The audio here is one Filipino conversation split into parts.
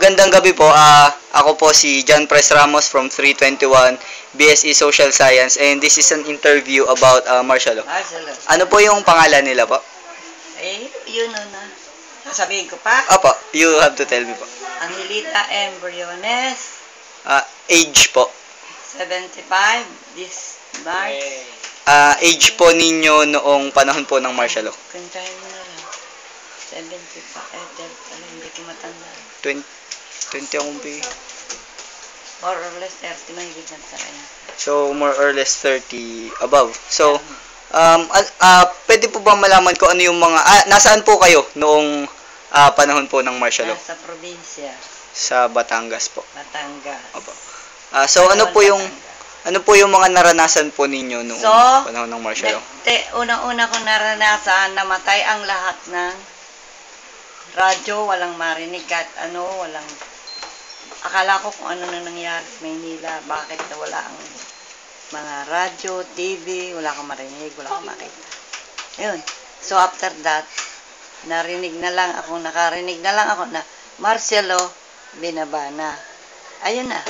Magandang gabi po. Ako po si John Pres Ramos from 321 BSE Social Science, and this is an interview about martial law. Ano po yung pangalan nila po? Yun na. Sasabihin ko pa. Opo, you have to tell me po. Angelita M. Briones, Age po. 75, this March. Age po ninyo noong panahon po ng martial law? Kantahin mo na lang. 75, hindi ko matanda. 20 akong ba? More or less 30, mahigit na sa kanya. So, more or less 30 above. So, pwede po ba malaman ko ano yung mga, nasaan po kayo noong panahon po ng martial law? Sa probinsya. Sa Batangas po. Batangas. Opo. So, ano po yung mga naranasan po ninyo noong panahon ng martial law? Unang-una ko naranasan, namatay ang lahat ng radyo, walang marinig at walang, akala ko kung ano na nangyari sa Maynila, bakit nawala ang mga radyo, TV, wala kang marinig, wala kang makita. Yun. So after that, nakarinig na lang ako na martial law, binaba na. Ayun na.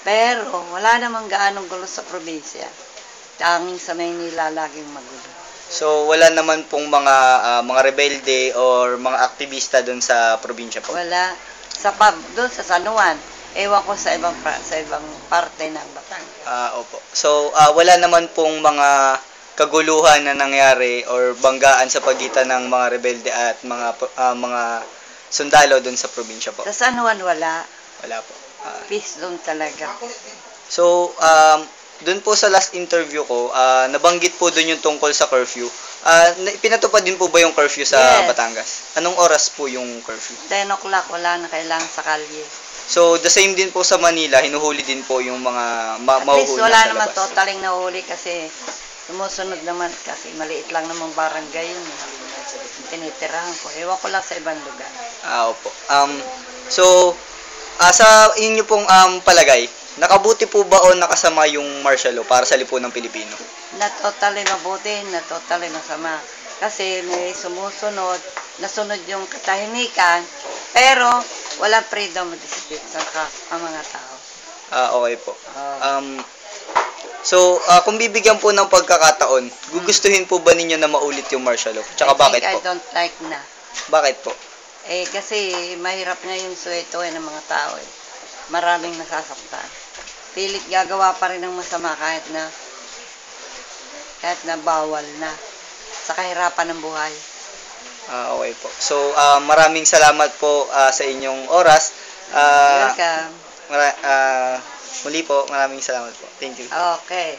Pero wala namang gaanong gulo sa probinsya. Tanging sa Maynila laging magulo. So, wala naman pong mga rebelde or mga aktivista doon sa probinsya po? Wala. Doon sa San Juan, ewan ko sa ibang parte ng Batangas. Opo. So, wala naman pong mga kaguluhan na nangyari or banggaan sa pagitan ng mga rebelde at mga sundalo doon sa probinsya po? Sa San Juan, wala. Wala po. Peace doon talaga. So, doon po sa last interview ko, nabanggit po doon yung tungkol sa curfew. Pinatupad din po ba yung curfew sa Batangas? Anong oras po yung curfew? 10 o'clock, wala na kailangan sa kalye. So, the same din po sa Manila, hinuhuli din po yung mga At least mahuhuli wala sa naman labas. totaling nahuli kasi sumusunod naman kasi maliit lang namang barangay yun. Tinitirahan ko. Ewan ko lang sa ibang lugar. Opo. So, sa inyo pong palagay, nakabuti po ba o nakasama yung martial law para sa lipunang Pilipino? Na totally mabuti, na totally masama. Kasi may sumusunod, nasunod yung katahimikan, pero walang freedom of speech ang mga tao. Okay po. So, kung bibigyan po ng pagkakataon, gugustuhin po ba ninyo na maulit yung martial law? Tsaka bakit po? I don't like na. Bakit po? Kasi mahirap na yung suweto ng mga tao. Maraming nasasaktan. Pilit gagawa pa rin ng masama kahit na bawal na sa kahirapan ng buhay. Okay po. So, maraming salamat po sa inyong oras. Welcome. Muli po, maraming salamat po. Thank you. Okay.